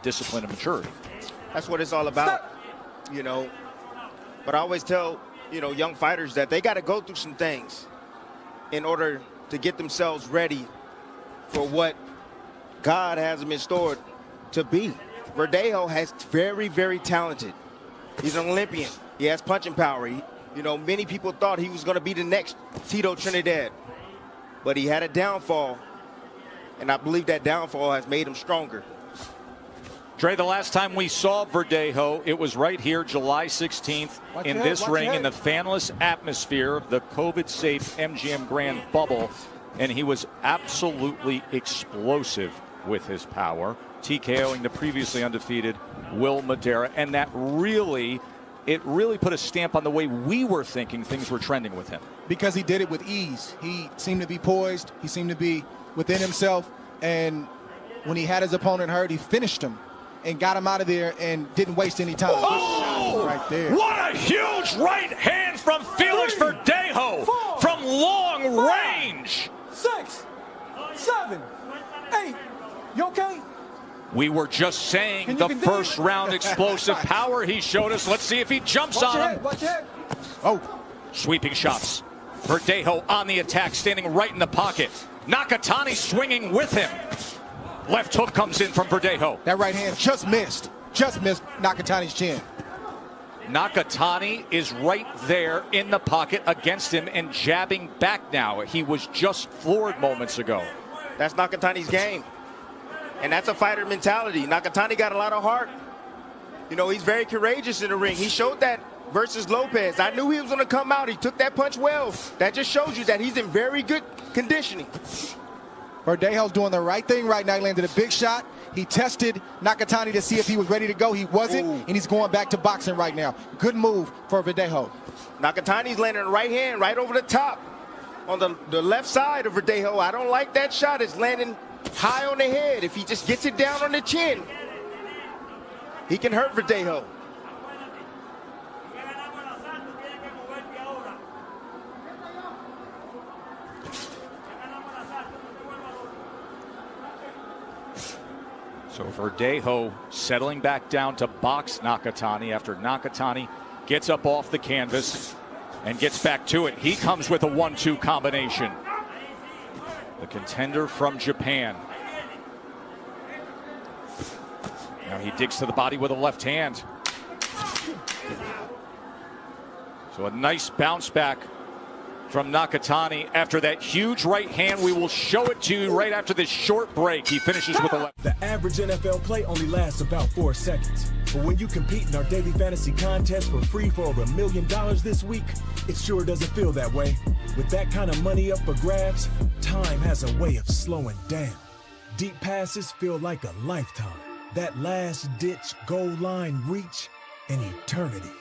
discipline and maturity. That's what it's all about, you know. But I always tell, you know, young fighters that they got to go through some things in order to get themselves ready for what God has them in store to be. Verdejo has very, very talented. He's an Olympian. He has punching power. You know, many people thought he was going to be the next Tito Trinidad, but he had a downfall, and I believe that downfall has made him stronger. Dre, the last time we saw Verdejo, it was right here, July 16th, in this ring, in the fanless atmosphere of the COVID-safe MGM Grand bubble, and he was absolutely explosive with his power, TKOing the previously undefeated Will Madera, and that really put a stamp on the way we were thinking things were trending with him. Because he did it with ease. He seemed to be poised. He seemed to be within himself, and when he had his opponent hurt, he finished him and got him out of there and didn't waste any time. Oh! Right there. What a huge right hand from Felix Verdejo from long range. 6, 7, 8. You okay? We were just saying the first round explosive power he showed us. Let's see if he jumps on him. Watch your head. Oh, sweeping shots. Verdejo on the attack, standing right in the pocket. Nakatani swinging with him. Left hook comes in from Verdejo. That right hand just missed Nakatani's chin. Nakatani is right there in the pocket against him and jabbing back now. He was just floored moments ago. That's Nakatani's game. And that's a fighter mentality. Nakatani got a lot of heart. You know, he's very courageous in the ring. He showed that versus Lopez. I knew he was going to come out. He took that punch well. That just shows you that he's in very good conditioning. Verdejo's doing the right thing right now. He landed a big shot. He tested Nakatani to see if he was ready to go. He wasn't, and he's going back to boxing right now. Good move for Verdejo. Nakatani's landing a right hand right over the top on the left side of Verdejo. I don't like that shot. It's landing high on the head. If he just gets it down on the chin, he can hurt Verdejo. So Verdejo settling back down to box Nakatani after Nakatani gets up off the canvas and gets back to it. He comes with a 1-2 combination. The contender from Japan. Now he digs to the body with a left hand. So a nice bounce back from Nakatani after that huge right hand. We will show it to you right after this short break. He finishes with a left. The average NFL play only lasts about 4 seconds. But when you compete in our daily fantasy contest for free for over $1 million this week, it sure doesn't feel that way. With that kind of money up for grabs, time has a way of slowing down. Deep passes feel like a lifetime. That last-ditch goal line reach, an eternity.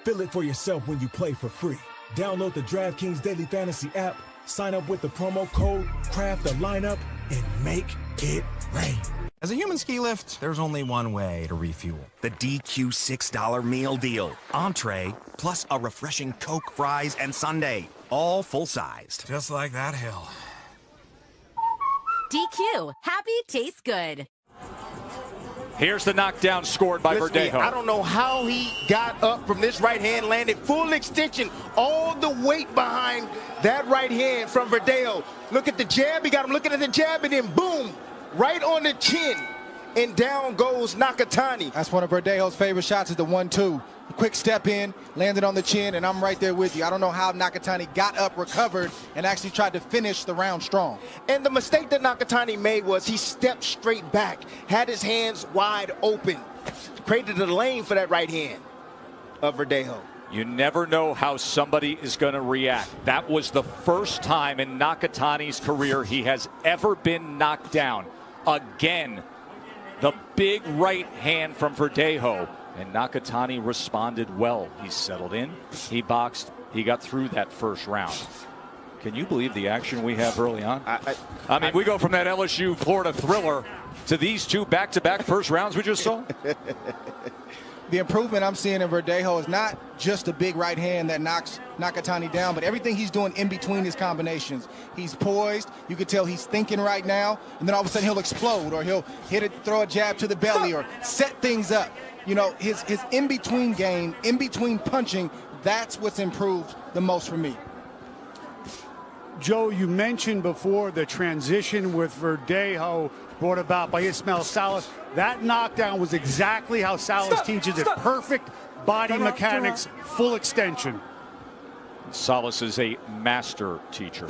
Feel it for yourself when you play for free. Download the DraftKings Daily Fantasy app, sign up with the promo code, craft a lineup, and make it rain. As a human ski lift, there's only one way to refuel. The DQ $6 meal deal. Entree, plus a refreshing Coke, fries, and sundae. All full-sized. Just like that hill. DQ, happy tastes good. Here's the knockdown scored by Verdejo. I don't know how he got up from this right hand, landed full extension, all the weight behind that right hand from Verdejo. Look at the jab. He got him looking at the jab, and then boom, right on the chin, and down goes Nakatani. That's one of Verdejo's favorite shots, is the 1-2. Quick step in, landed on the chin, and I'm right there with you. I don't know how Nakatani got up, recovered, and actually tried to finish the round strong. And the mistake that Nakatani made was he stepped straight back, had his hands wide open, created a lane for that right hand of Verdejo. You never know how somebody is going to react. That was the first time in Nakatani's career he has ever been knocked down. Again, the big right hand from Verdejo. And Nakatani responded well. He settled in, he boxed, he got through that first round. Can you believe the action we have early on? I mean, we go from that LSU Florida thriller to these two back-to-back first rounds we just saw. the improvement I'm seeing in Verdejo is not just a big right hand that knocks Nakatani down, but everything he's doing in between his combinations. He's poised. You can tell he's thinking right now, and then all of a sudden he'll explode, or he'll hit it, throw a jab to the belly, or set things up. You know, his in-between game, in-between punching, that's what's improved the most for me. Joe, you mentioned before the transition with Verdejo brought about by Ismael Salas. That knockdown was exactly how Salas teaches it. Perfect body mechanics, full extension. Salas is a master teacher.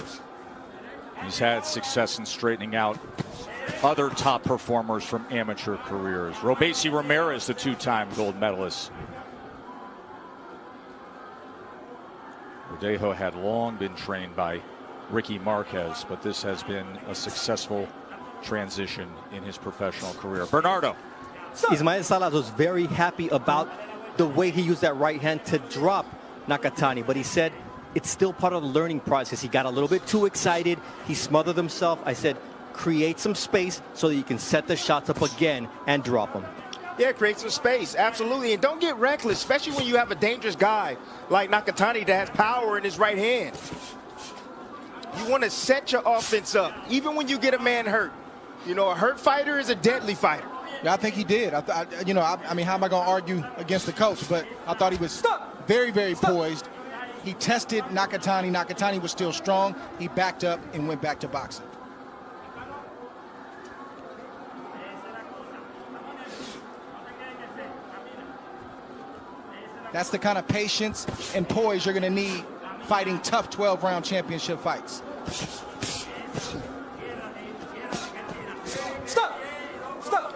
He's had success in straightening out other top performers from amateur careers. Robesi Ramirez, the two-time gold medalist. Verdejo had long been trained by Ricky Marquez, but this has been a successful transition in his professional career. Bernardo. Ismael Salas was very happy about the way he used that right hand to drop Nakatani, but he said it's still part of the learning process. He got a little bit too excited. He smothered himself. I said, create some space so that you can set the shots up again and drop them. Yeah, create some space, absolutely. And don't get reckless, especially when you have a dangerous guy like Nakatani that has power in his right hand. You want to set your offense up, even when you get a man hurt. You know, a hurt fighter is a deadly fighter. Yeah, I think he did. I mean, how am I going to argue against the coach? But I thought he was very, very poised. He tested Nakatani. Nakatani was still strong. He backed up and went back to boxing. That's the kind of patience and poise you're going to need fighting tough 12-round championship fights. Stop! Stop!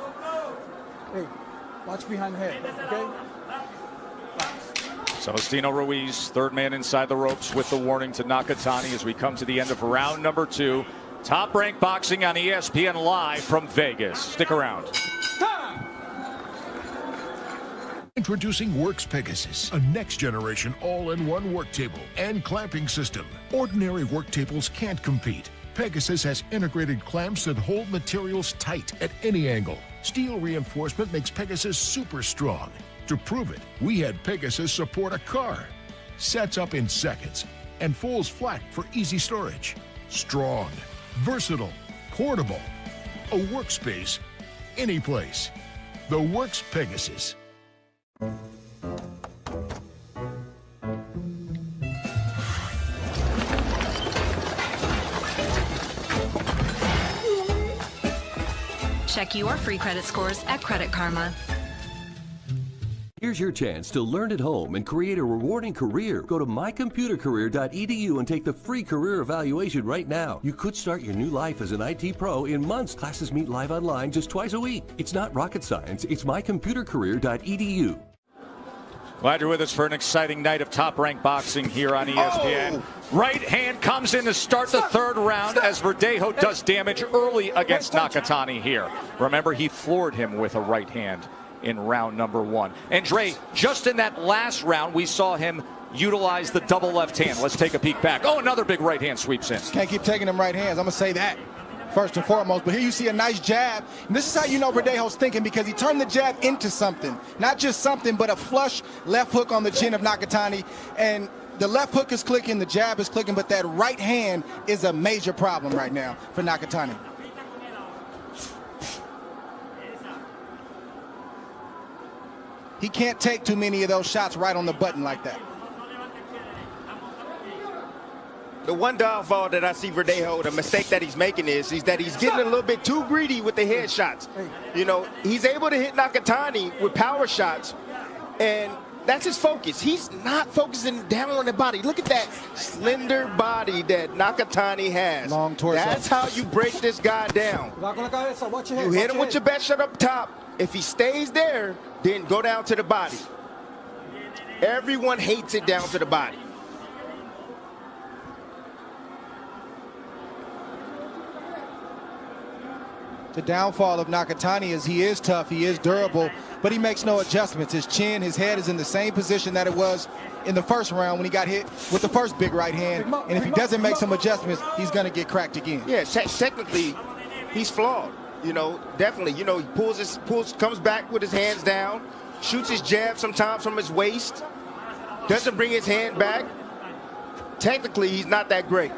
Hey, watch behind the head, okay? Celestino Ruiz, third man inside the ropes with the warning to Nakatani as we come to the end of round number 2. Top Rank Boxing on ESPN Live from Vegas. Stick around. Introducing Works Pegasus, a next-generation all-in-one work table and clamping system. Ordinary work tables can't compete. Pegasus has integrated clamps that hold materials tight at any angle. Steel reinforcement makes Pegasus super strong. To prove it, we had Pegasus support a car. Sets up in seconds and folds flat for easy storage. Strong, versatile, portable. A workspace, any place. The Works Pegasus. Check your free credit scores at Credit Karma. Here's your chance to learn at home and create a rewarding career. Go to mycomputercareer.edu and take the free career evaluation right now. You could start your new life as an IT pro in months. Classes meet live online just twice a week. It's not rocket science. It's mycomputercareer.edu. Glad you're with us for an exciting night of Top Rank Boxing here on ESPN. Right hand comes in to start the third round as Verdejo does damage early against Nakatani here. Remember, he floored him with a right hand in round number 1. And Dre, just in that last round, we saw him utilize the double left hand. Let's take a peek back. Oh, another big right hand sweeps in. Can't keep taking them right hands. I'm going to say that first and foremost. But here you see a nice jab. And this is how you know Verdejo's thinking, because he turned the jab into something. Not just something, but a flush left hook on the chin of Nakatani. And the left hook is clicking, the jab is clicking, but that right hand is a major problem right now for Nakatani. He can't take too many of those shots right on the button like that. The one downfall that I see Verdejo, the mistake that he's making is that he's getting a little bit too greedy with the head shots. You know, he's able to hit Nakatani with power shots, and that's his focus. He's not focusing down on the body. Look at that slender body that Nakatani has. Long torso. That's how you break this guy down. You hit him with your best shot up top. If he stays there, then go down to the body. Everyone hates it down to the body. The downfall of Nakatani is he is tough, he is durable, but he makes no adjustments. His chin, his head is in the same position that it was in the first round when he got hit with the first big right hand. And if he doesn't make some adjustments, he's going to get cracked again. Yeah, technically, he's flawed. You know, definitely. You know, he comes back with his hands down, shoots his jab sometimes from his waist, doesn't bring his hand back. Technically, he's not that great.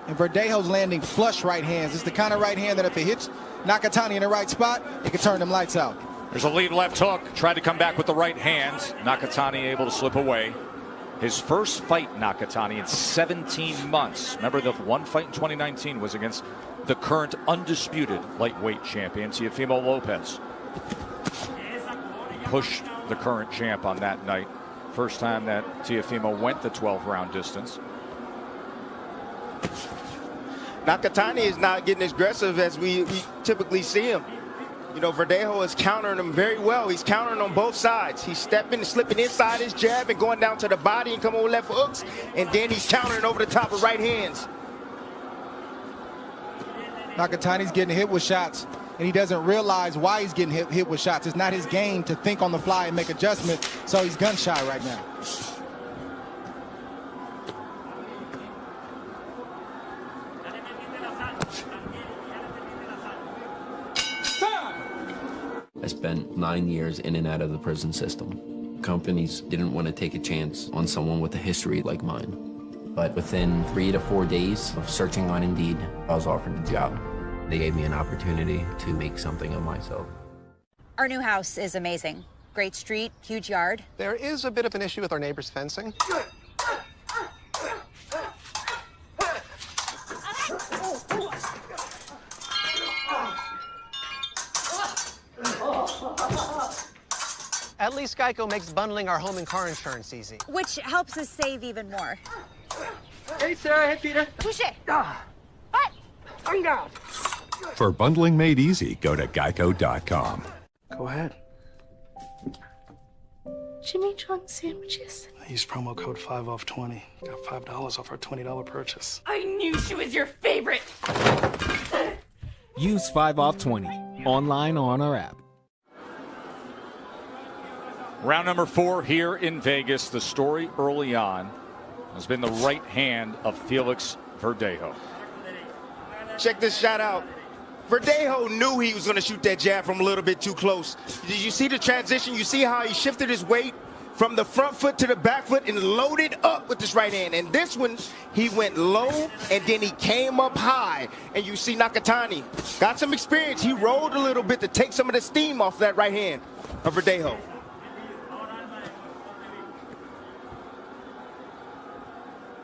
And Verdejo's landing flush right hands. It's the kind of right hand that if it hits Nakatani in the right spot, it can turn them lights out. There's a lead left hook. Tried to come back with the right hand. Nakatani able to slip away. His first fight, Nakatani, in 17 months. Remember, the one fight in 2019 was against the current undisputed lightweight champion, Teofimo Lopez. He pushed the current champ on that night. First time that Teofimo went the 12-round distance. Nakatani is not getting as aggressive as we typically see him. You know, Verdejo is countering him very well. He's countering on both sides. He's stepping and slipping inside his jab and going down to the body and coming with left hooks. And then he's countering over the top of right hands. Nakatani's getting hit with shots, and he doesn't realize why he's getting hit with shots. It's not his game to think on the fly and make adjustments, so he's gun shy right now. I spent 9 years in and out of the prison system. Companies didn't want to take a chance on someone with a history like mine. But within 3 to 4 days of searching on Indeed, I was offered a job. They gave me an opportunity to make something of myself. Our new house is amazing. Great street, huge yard. There is a bit of an issue with our neighbor's fencing. At least Geico makes bundling our home and car insurance easy. Which helps us save even more. Hey, Sarah. Hey, Peter. Touche. What? I'm down. For bundling made easy, go to geico.com. Go ahead. Jimmy John sandwiches. I used promo code 5off20. Got $5 off our $20 purchase. I knew she was your favorite. Use 5off20 online or on our app. Round number 4 here in Vegas. The story early on has been the right hand of Felix Verdejo. Check this shot out. Verdejo knew he was going to shoot that jab from a little bit too close. Did you see the transition? You see how he shifted his weight from the front foot to the back foot and loaded up with this right hand. And this one, he went low and then he came up high. And you see Nakatani got some experience. He rolled a little bit to take some of the steam off that right hand of Verdejo.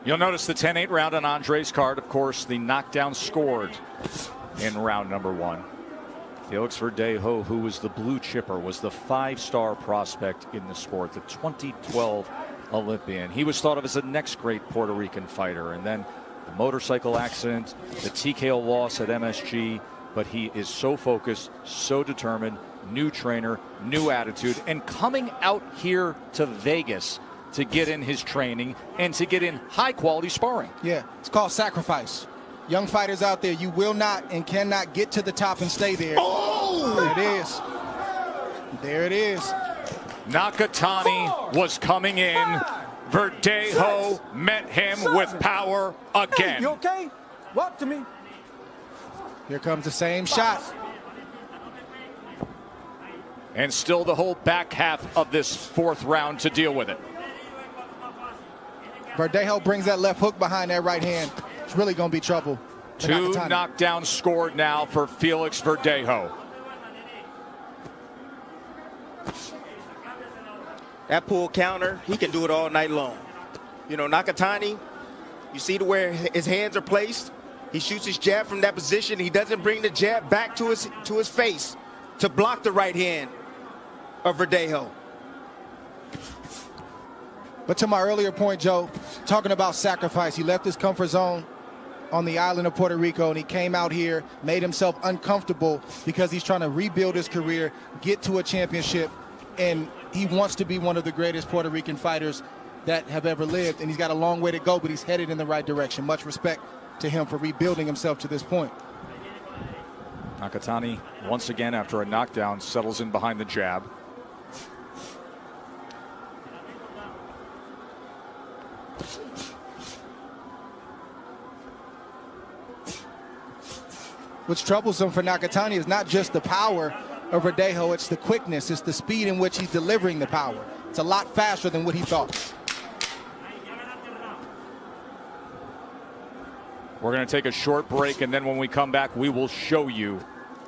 You'll notice the 10-8 round on Andre's card. Of course, the knockdown scored in round number 1. Felix Verdejo, who was the blue chipper, was the 5-star prospect in the sport, the 2012 Olympian. He was thought of as the next great Puerto Rican fighter. And then the motorcycle accident, the TKO loss at MSG. But he is so focused, so determined, new trainer, new attitude, and coming out here to Vegas to get in his training and to get in high-quality sparring. Yeah, it's called sacrifice. Young fighters out there, you will not and cannot get to the top and stay there. Oh! There it is. There it is. Nakatani was coming in. Verdejo met him with power again. Hey, you okay? Walk to me. Here comes the same shot. And still the whole back half of this 4th round to deal with it. Verdejo brings that left hook behind that right hand. It's really going to be trouble. 2 knockdowns scored now for Felix Verdejo. That pull counter, he can do it all night long. You know, Nakatani, you see where his hands are placed. He shoots his jab from that position. He doesn't bring the jab back to his face to block the right hand of Verdejo. But to my earlier point, Joe, talking about sacrifice, he left his comfort zone on the island of Puerto Rico, and he came out here, made himself uncomfortable because he's trying to rebuild his career, get to a championship, and he wants to be one of the greatest Puerto Rican fighters that have ever lived, and he's got a long way to go, but he's headed in the right direction. Much respect to him for rebuilding himself to this point. Nakatani, once again, after a knockdown, settles in behind the jab. What's troublesome for Nakatani is not just the power, of Verdejo. It's the quickness. It's the speed in which he's delivering the power. It's a lot faster than what he thought. We're going to take a short break, and then when we come back, we will show you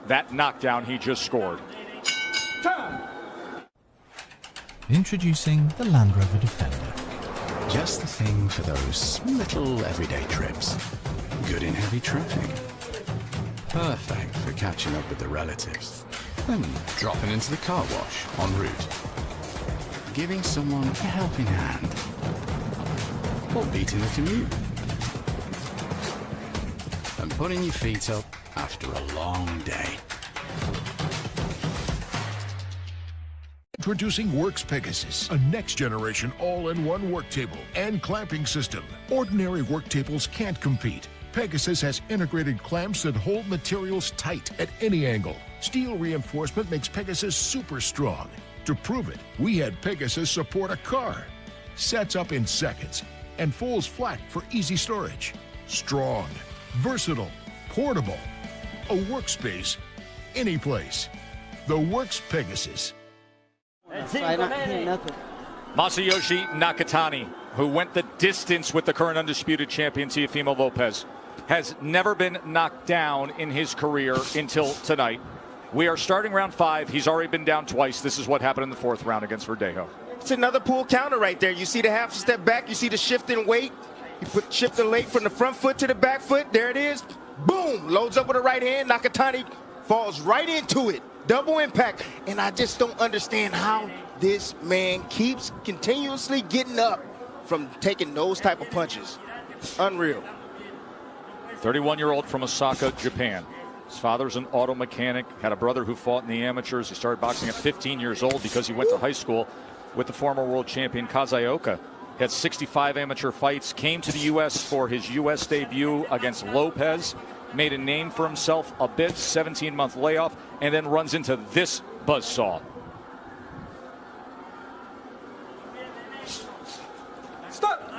that knockdown he just scored. Introducing the Land Rover Defender. Just the thing for those little everyday trips. Good in heavy traffic. Perfect for catching up with the relatives. Then dropping into the car wash en route. Giving someone a helping hand. Or beating the commute. And putting your feet up after a long day. Introducing Works Pegasus, a next-generation all-in-one work table and clamping system. Ordinary work tables can't compete. Pegasus has integrated clamps that hold materials tight at any angle. Steel reinforcement makes Pegasus super strong. To prove it, we had Pegasus support a car. Sets up in seconds and folds flat for easy storage. Strong, versatile, portable. A workspace, any place. The Works Pegasus. Masayoshi Nakatani, who went the distance with the current undisputed champion Teofimo Lopez, has never been knocked down in his career until tonight. We are starting round 5. He's already been down twice. This is what happened in the 4th round against Verdejo. It's another pull counter right there. You see the half step back. You see the shift in weight. You shift the leg from the front foot to the back foot. There it is. Boom. Loads up with a right hand. Nakatani falls right into it. Double impact. And I just don't understand how this man keeps continuously getting up from taking those type of punches. Unreal. 31-year-old from Osaka, Japan. His father's an auto mechanic, had a brother who fought in the amateurs. He started boxing at 15 years old because he went to high school with the former world champion Kazuyoka. He had 65 amateur fights, came to the U.S. for his U.S. debut against Lopez, made a name for himself a bit, 17-month layoff, and then runs into this buzzsaw. Stop!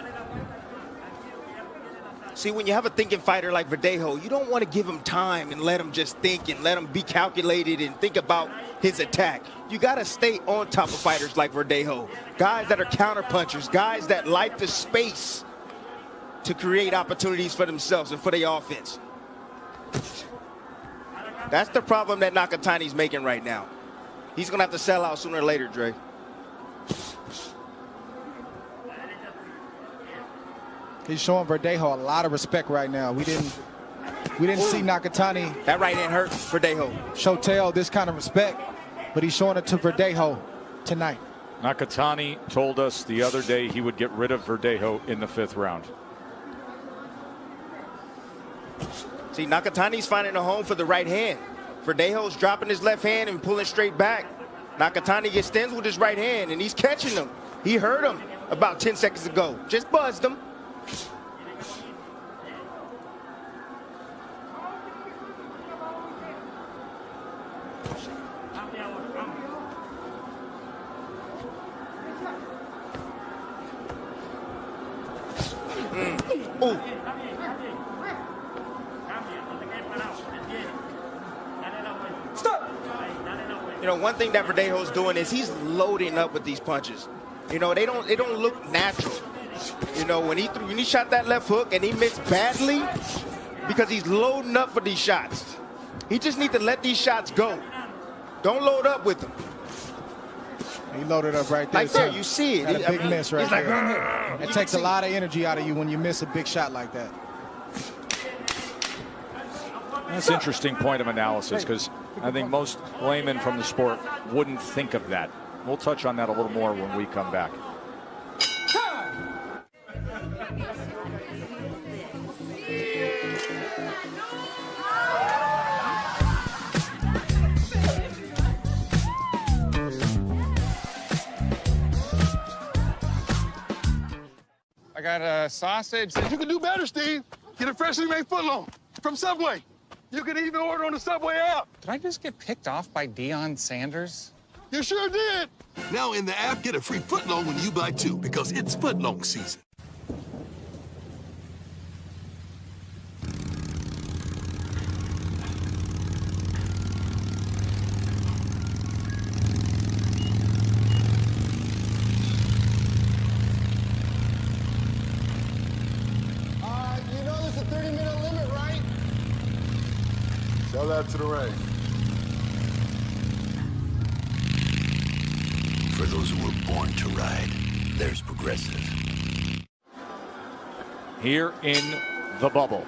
See, when you have a thinking fighter like Verdejo, you don't want to give him time and let him just think and let him be calculated and think about his attack. You got to stay on top of fighters like Verdejo, guys that are counter punchers, guys that like the space to create opportunities for themselves and for their offense. That's the problem that Nakatani's making right now. He's going to have to sell out sooner or later, Dre. He's showing Verdejo a lot of respect right now. We didn't see Nakatani. That right hand hurt Verdejo. Show Teo this kind of respect, but he's showing it to Verdejo tonight. Nakatani told us the other day he would get rid of Verdejo in the 5th round. See, Nakatani's finding a home for the right hand. Verdejo's dropping his left hand and pulling straight back. Nakatani extends with his right hand, and he's catching him. He heard him about 10 seconds ago. Just buzzed him. Ooh. Stop. You know, one thing that Verdejo's doing is he's loading up with these punches. You know, they don't look natural. You know, when he shot that left hook and he missed badly because he's loading up for these shots. He just needs to let these shots go. Don't load up with them. He loaded up right there. Like there, you see it. Got a big miss right there. Like, it takes a lot of energy out of you when you miss a big shot like that. That's an interesting point of analysis because I think most laymen from the sport wouldn't think of that. We'll touch on that a little more when we come back. I got a sausage. You can do better, Steve. Get a freshly made footlong from Subway. You can even order on the Subway app. Did I just get picked off by Deion Sanders? You sure did. Now in the app, get a free footlong when you buy 2 because it's footlong season. ride to the ring. For those who were born to ride, there's Progressive. Here in the bubble,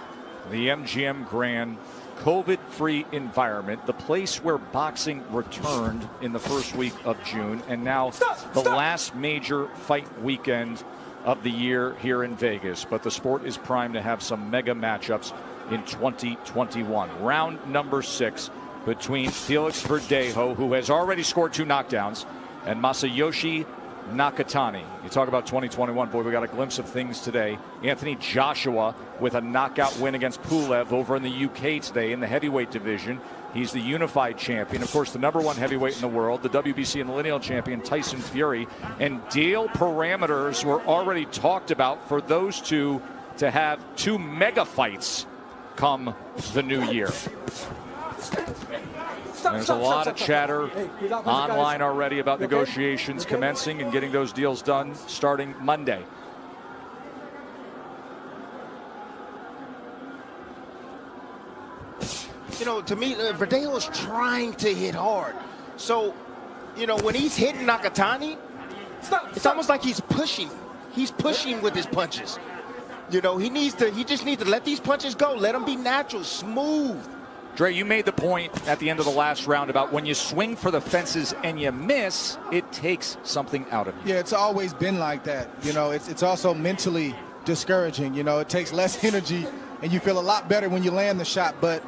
the MGM Grand COVID-free environment, the place where boxing returned in the first week of June, and now the last major fight weekend of the year here in Vegas. But the sport is primed to have some mega matchups in 2021. Round number 6 between Felix Verdejo, who has already scored 2 knockdowns, and Masayoshi Nakatani. You talk about 2021, boy, we got a glimpse of things today. Anthony Joshua with a knockout win against Pulev over in the UK today in the heavyweight division. He's the unified champion. Of course, the #1 heavyweight in the world, the WBC and lineal champion Tyson Fury. And deal parameters were already talked about for those two to have 2 mega fights come the new year. There's a lot of chatter online already about negotiations commencing and getting those deals done starting Monday. You know, to me, Verdejo is trying to hit hard. So, you know, when he's hitting Nakatani, it's almost like he's pushing. He's pushing with his punches. You know, he just needs to let these punches go. Let them be natural, smooth. Dre, you made the point at the end of the last round about when you swing for the fences and you miss, it takes something out of you. Yeah, it's always been like that. You know, it's also mentally discouraging. You know, it takes less energy, and you feel a lot better when you land the shot. But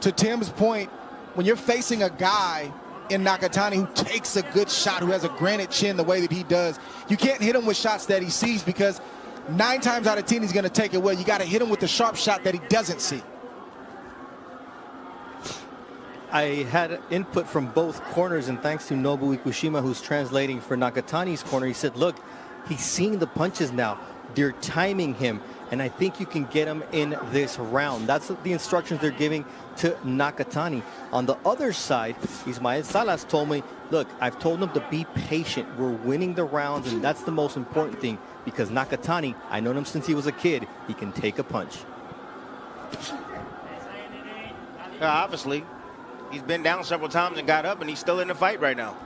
to Tim's point, when you're facing a guy in Nakatani who takes a good shot, who has a granite chin the way that he does, you can't hit him with shots that he sees, because 9 times out of 10 he's going to take it well. You got to hit him with the sharp shot that he doesn't see. I had input from both corners, and thanks to Nobu Ikushima, who's translating for Nakatani's corner, he said, look, he's seeing the punches now. They're timing him, and I think you can get him in this round. That's the instructions they're giving to Nakatani. On the other side, Ismael Salas told me, look, I've told him to be patient. We're winning the rounds, and that's the most important thing, because Nakatani, I known him since he was a kid. He can take a punch. Obviously, he's been down several times and got up, and he's still in the fight right now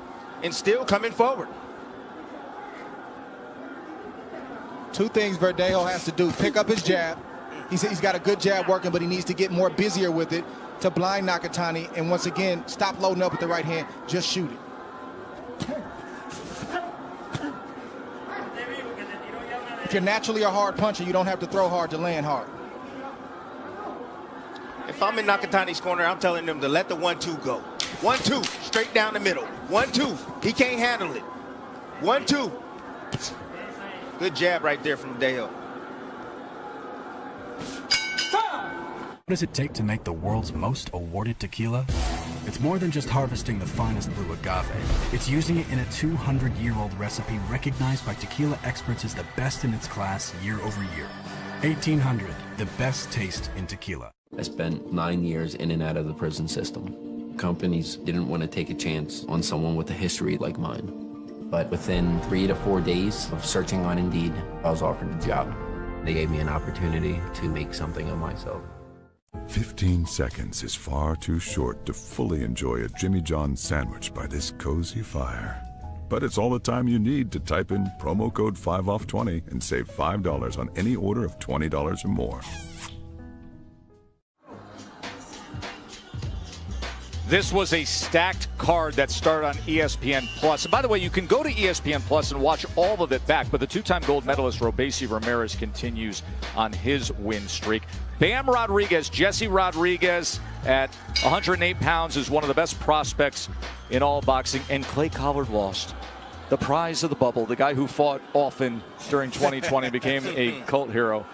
and still coming forward. 2 things Verdejo has to do: pick up his jab. He's got a good jab working, but he needs to get more busier with it to blind Nakatani. And once again, stop loading up with the right hand. Just shoot it. If you're naturally a hard puncher, you don't have to throw hard to land hard. If I'm in Nakatani's corner, I'm telling them to let the 1-2 go. 1-2, straight down the middle. 1-2, he can't handle it. 1-2. Good jab right there from Verdejo. What does it take to make the world's most awarded tequila? It's more than just harvesting the finest blue agave. It's using it in a 200-year-old recipe recognized by tequila experts as the best in its class year over year. 1800, the best taste in tequila. I spent 9 years in and out of the prison system. Companies didn't want to take a chance on someone with a history like mine. But within 3 to 4 days of searching on Indeed, I was offered a job. They gave me an opportunity to make something of myself. 15 seconds is far too short to fully enjoy a Jimmy John's sandwich by this cozy fire. But it's all the time you need to type in promo code 5OFF20 and save $5 on any order of $20 or more. This was a stacked card that started on ESPN Plus. And by the way, you can go to ESPN Plus and watch all of it back. But the 2-time gold medalist Robesi Ramirez continues on his win streak. Bam Rodriguez, Jesse Rodriguez at 108 pounds is one of the best prospects in all boxing. And Clay Collard lost. The prize of the bubble, the guy who fought often during 2020, became a cult hero.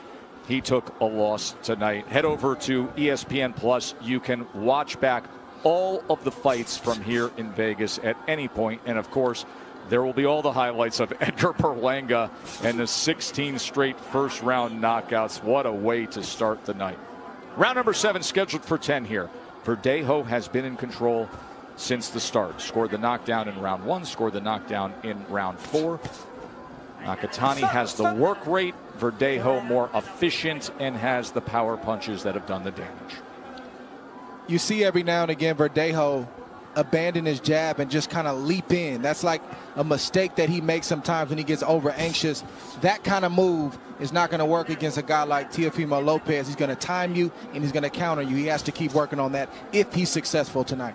He took a loss tonight. Head over to ESPN Plus. You can watch back all of the fights from here in Vegas at any point. And of course, there will be all the highlights of Edgar Berlanga and the 16 straight first round knockouts. What a way to start the night. Round number 7 scheduled for 10 here. Verdejo has been in control since the start. Scored the knockdown in round 1, scored the knockdown in round 4. Nakatani has the work rate. Verdejo more efficient and has the power punches that have done the damage. You see every now and again Verdejo abandon his jab and just kind of leap in. That's like a mistake that he makes sometimes when he gets over anxious. That kind of move is not going to work against a guy like Teofimo Lopez. He's going to time you and he's going to counter you. He has to keep working on that if he's successful tonight.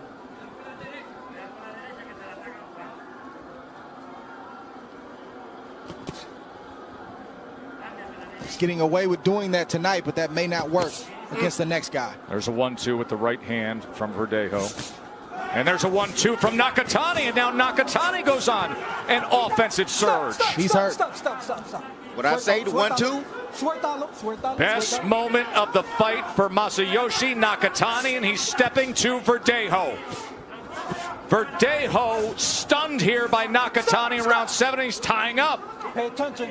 He's getting away with doing that tonight, but that may not work against the next guy. There's a 1-2 with the right hand from Verdejo. And there's a 1-2 from Nakatani, and now Nakatani goes on an offensive surge. He's hurt. Stop. What I say, the 1-2? Best moment of the fight for Masayoshi Nakatani, and he's stepping to Verdejo. Verdejo stunned here by Nakatani in round 7. He's tying up. Pay attention.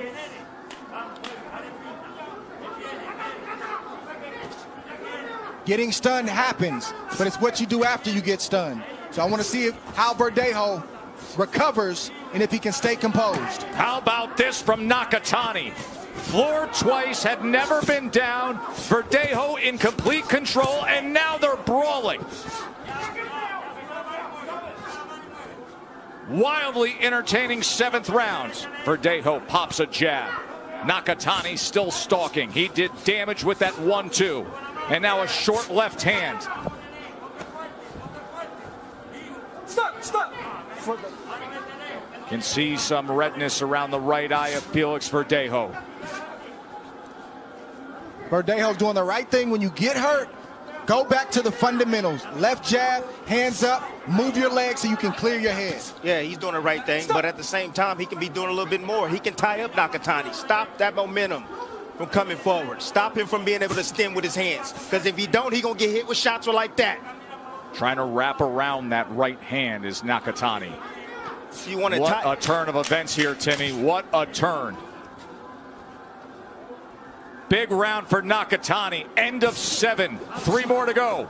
Getting stunned happens, but it's what you do after you get stunned. So I want to see how Verdejo recovers and if he can stay composed. How about this from Nakatani? Floored twice, had never been down. Verdejo in complete control, and now they're brawling. Wildly entertaining 7th round. Verdejo pops a jab. Nakatani still stalking. He did damage with that 1-2. And now a short left hand. Stop. Can see some redness around the right eye of Felix Verdejo. Verdejo's doing the right thing. When you get hurt, go back to the fundamentals. Left jab, hands up, move your legs so you can clear your head. Yeah, he's doing the right thing, but at the same time, he can be doing a little bit more. He can tie up Nakatani, stop that momentum from coming forward. Stop him from being able to stem with his hands. Because if he don't, he's going to get hit with shots like that. Trying to wrap around that right hand is Nakatani. You want to what a turn of events here, Timmy. What a turn. Big round for Nakatani. End of 7. 3 more to go.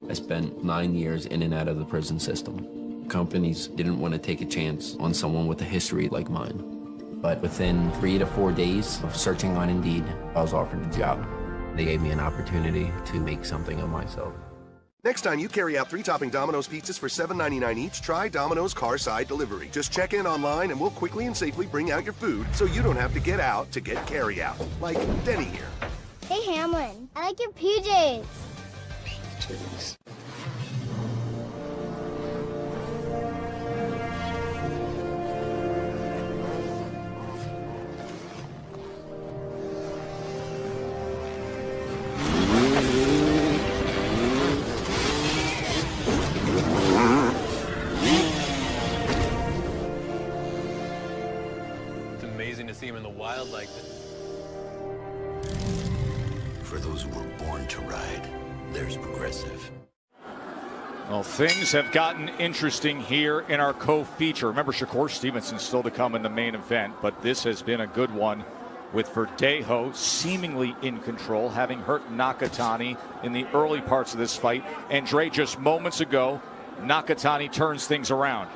I spent 9 years in and out of the prison system. Companies didn't want to take a chance on someone with a history like mine. But within 3 to 4 days of searching on Indeed, I was offered a job. They gave me an opportunity to make something of myself. Next time you carry out 3-topping Domino's pizzas for $7.99 each, try Domino's Carside Delivery. Just check in online and we'll quickly and safely bring out your food so you don't have to get out to get carry out. Like Denny here. Hey Hamlin, I like your PJs. PJs. To see him in the wild like this. For those who were born to ride, there's Progressive. Well, things have gotten interesting here in our co-feature. Remember, Shakur Stevenson's still to come in the main event, but this has been a good one with Verdejo seemingly in control, having hurt Nakatani in the early parts of this fight. And Dre, just moments ago, Nakatani turns things around.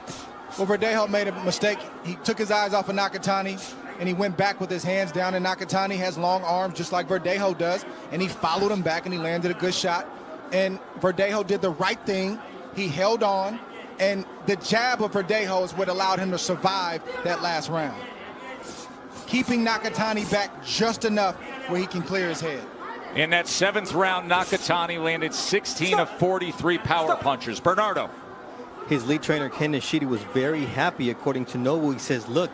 Well, Verdejo made a mistake. He took his eyes off of Nakatani, and he went back with his hands down, and Nakatani has long arms just like Verdejo does, and he followed him back, and he landed a good shot. And Verdejo did the right thing. He held on, and the jab of Verdejo is what allowed him to survive that last round, keeping Nakatani back just enough where he can clear his head. In that 7th round, Nakatani landed 16 of 43 power punches. Bernardo. His lead trainer, Ken Nishida, was very happy. According to Nobu, he says, look,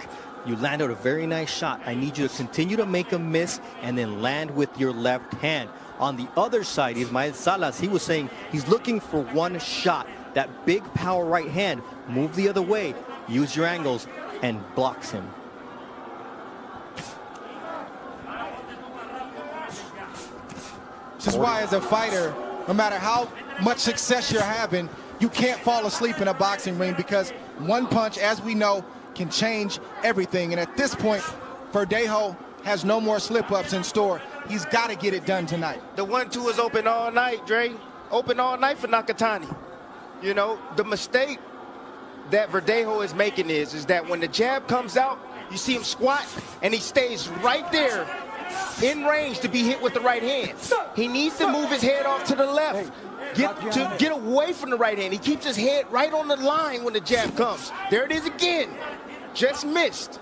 you landed a very nice shot. I need you to continue to make a miss and then land with your left hand. On the other side, Ismael Salas, he was saying he's looking for one shot. That big power right hand, move the other way, use your angles, and blocks him. This is why, as a fighter, no matter how much success you're having, you can't fall asleep in a boxing ring, because one punch, as we know, can change everything. And at this point, Verdejo has no more slip-ups in store. He's got to get it done tonight. The 1-2 is open all night, Dre. Open all night for Nakatani. You know, the mistake that Verdejo is making is that when the jab comes out, you see him squat, and he stays right there in range to be hit with the right hand. He needs to move his head off to the left. Get away from the right hand. He keeps his head right on the line when the jab comes. There it is again. Just missed.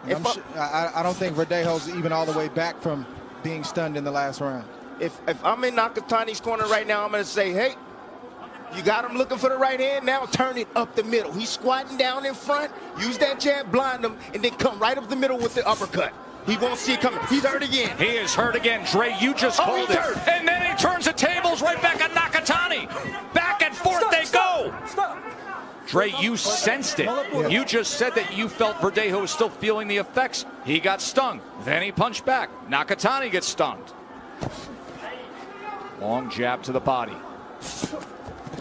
I don't think Verdejo's even all the way back from being stunned in the last round. If I'm in Nakatani's corner right now, I'm going to say, hey, you got him looking for the right hand, now turn it up the middle. He's squatting down in front, use that jab, blind him, and then come right up the middle with the uppercut. He won't see it coming. He's hurt again. He is hurt again. Dre, you just called it. Hurt. And then he turns the tables right back on Nakatani. Back and forth they go. Stop. Dre, you sensed it. You just said that you felt Verdejo was still feeling the effects. He got stung. Then he punched back. Nakatani gets stunned. Long jab to the body.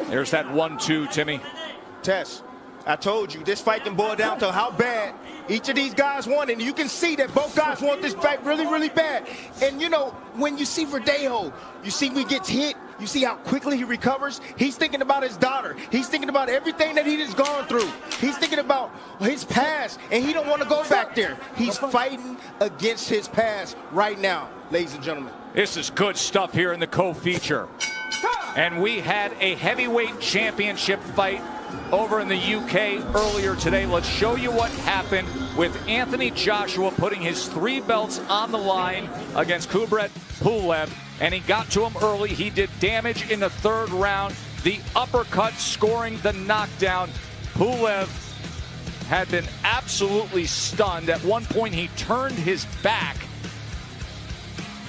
There's that 1-2, Timmy. Tess, I told you, this fight can boil down to how bad each of these guys want, and you can see that both guys want this fight really, really bad. And, you know, when you see Verdejo, you see when he gets hit, you see how quickly he recovers. He's thinking about his daughter. He's thinking about everything that he has gone through. He's thinking about his past, and he don't want to go back there. He's fighting against his past right now, ladies and gentlemen. This is good stuff here in the co-feature. And we had a heavyweight championship fight over in the UK earlier today. Let's show you what happened with Anthony Joshua putting his 3 belts on the line against Kubrat Pulev. And he got to him early. He did damage in the 3rd round. The uppercut scoring the knockdown. Pulev had been absolutely stunned. At one point, he turned his back.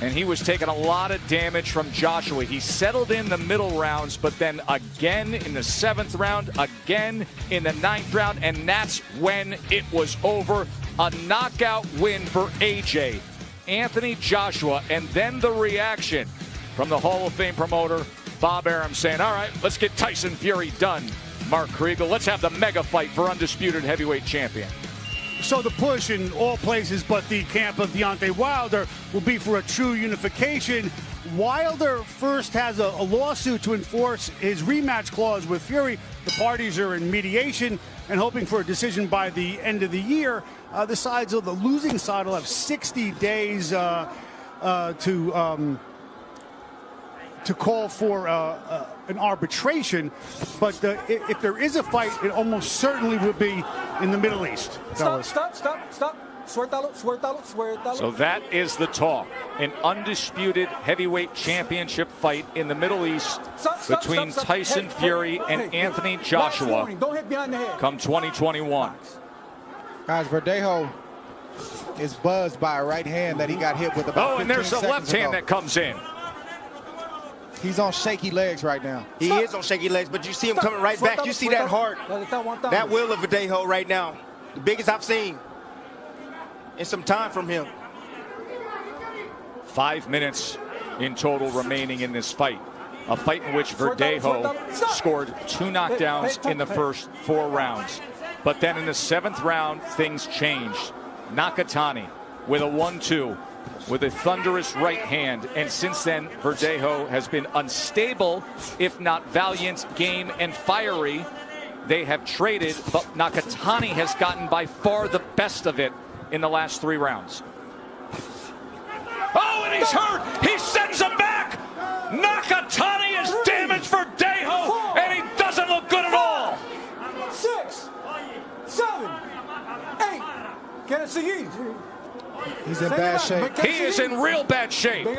And he was taking a lot of damage from Joshua. He settled in the middle rounds, but then again in the 7th round, again in the 9th round, and that's when it was over. A knockout win for AJ. Anthony Joshua, and then the reaction from the Hall of Fame promoter, Bob Arum, saying, all right, let's get Tyson Fury done. Mark Kriegel, let's have the mega fight for undisputed heavyweight champion. So the push in all places but the camp of Deontay Wilder will be for a true unification. Wilder first has a lawsuit to enforce his rematch clause with Fury. The parties are in mediation and hoping for a decision by the end of the year. The losing side will have 60 days to call for an arbitration. But if there is a fight, it almost certainly would be in the Middle East. Stop. Suéltalo. So that is the talk. An undisputed heavyweight championship fight in the Middle East between Tyson Fury and Anthony Joshua come 2021. Guys, Verdejo is buzzed by a right hand that he got hit with about 15 and there's a left hand ago. that comes in. He's on shaky legs right now. He is on shaky legs, but you see him coming right back. You see that heart, that will of Verdejo right now. The biggest I've seen in some time from him. 5 minutes in total remaining in this fight. A fight in which Verdejo scored 2 knockdowns in the first 4 rounds. But then in the 7th round, things changed. Nakatani with a 1-2 with a thunderous right hand. And since then, Verdejo has been unstable, if not valiant, game, and fiery. They have traded, but Nakatani has gotten by far the best of it in the last 3 rounds. Oh, and he's hurt! He sends him back! Nakatani is damaged for Verdejo, and he doesn't look good at all! 6, 7, 8. Quer seguir? He's in bad shape. He is in real bad shape. Could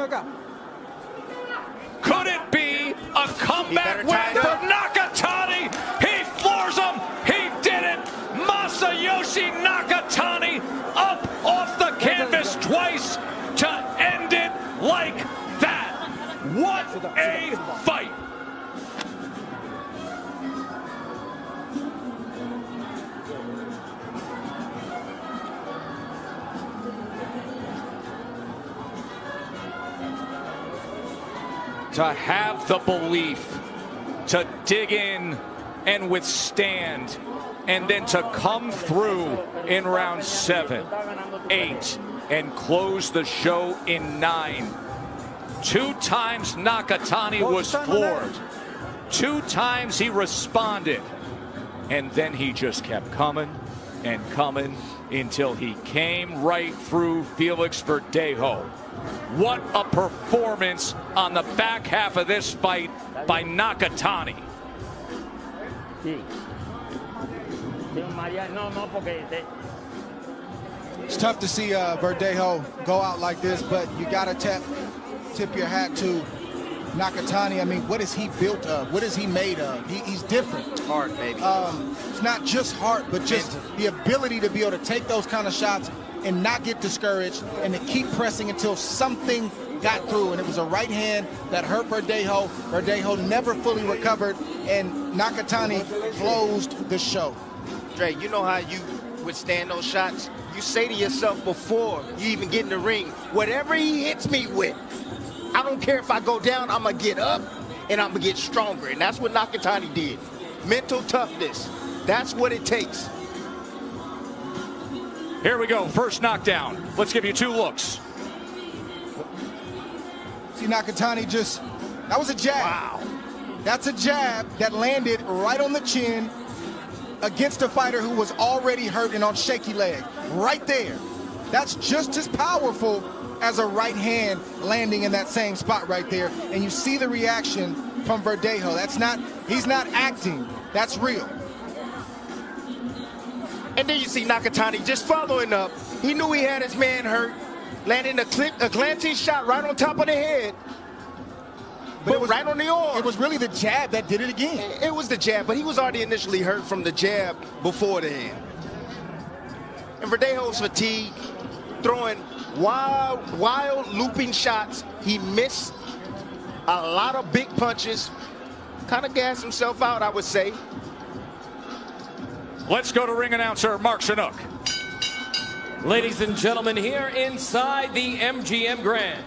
it be a comeback win for Nakatani? He floors him. He did it. Masayoshi Nakatani up off the canvas twice to end it like that. What a fight. To have the belief to dig in and withstand, and then to come through in round 7, 8, and close the show in 9. 2 times Nakatani was floored. 2 times he responded. And then he just kept coming and coming until he came right through Felix Verdejo. What a performance on the back half of this fight by Nakatani. It's tough to see Verdejo go out like this, but you got to tip your hat to Nakatani. I mean, what is he built of? What is he made of? He's different. Heart, baby. It's not just heart, but just the ability to be able to take those kind of shots and not get discouraged and to keep pressing until something got through. And it was a right hand that hurt Verdejo. Verdejo never fully recovered, and Nakatani closed the show. Dre, you know how you withstand those shots? You say to yourself before you even get in the ring, whatever he hits me with, I don't care if I go down, I'm going to get up and I'm going to get stronger. And that's what Nakatani did. Mental toughness. That's what it takes. Here we go. First knockdown. Let's give you two looks. See Nakatani just, that was a jab. Wow. That's a jab that landed right on the chin against a fighter who was already hurt and on shaky leg. Right there. That's just as powerful as a right hand landing in that same spot right there. And you see the reaction from Verdejo. That's not, he's not acting. That's real. And then you see Nakatani just following up. He knew he had his man hurt, landing a glancing shot right on top of the head. But it was right on the arm. It was really the jab that did it again. It was the jab, but he was already initially hurt from the jab before the hand. And Verdejo's fatigued, throwing wild looping shots. He missed a lot of big punches. Kind of gassed himself out, I would say. Let's go to ring announcer Mark Chinook. Ladies and gentlemen, here inside the MGM Grand,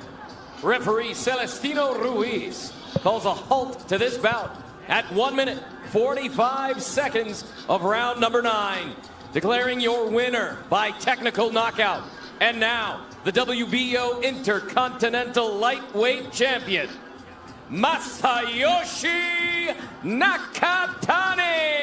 referee Celestino Ruiz calls a halt to this bout at 1 minute 45 seconds of round number 9, declaring your winner by technical knockout. And now, the WBO Intercontinental Lightweight Champion, Masayoshi Nakatani.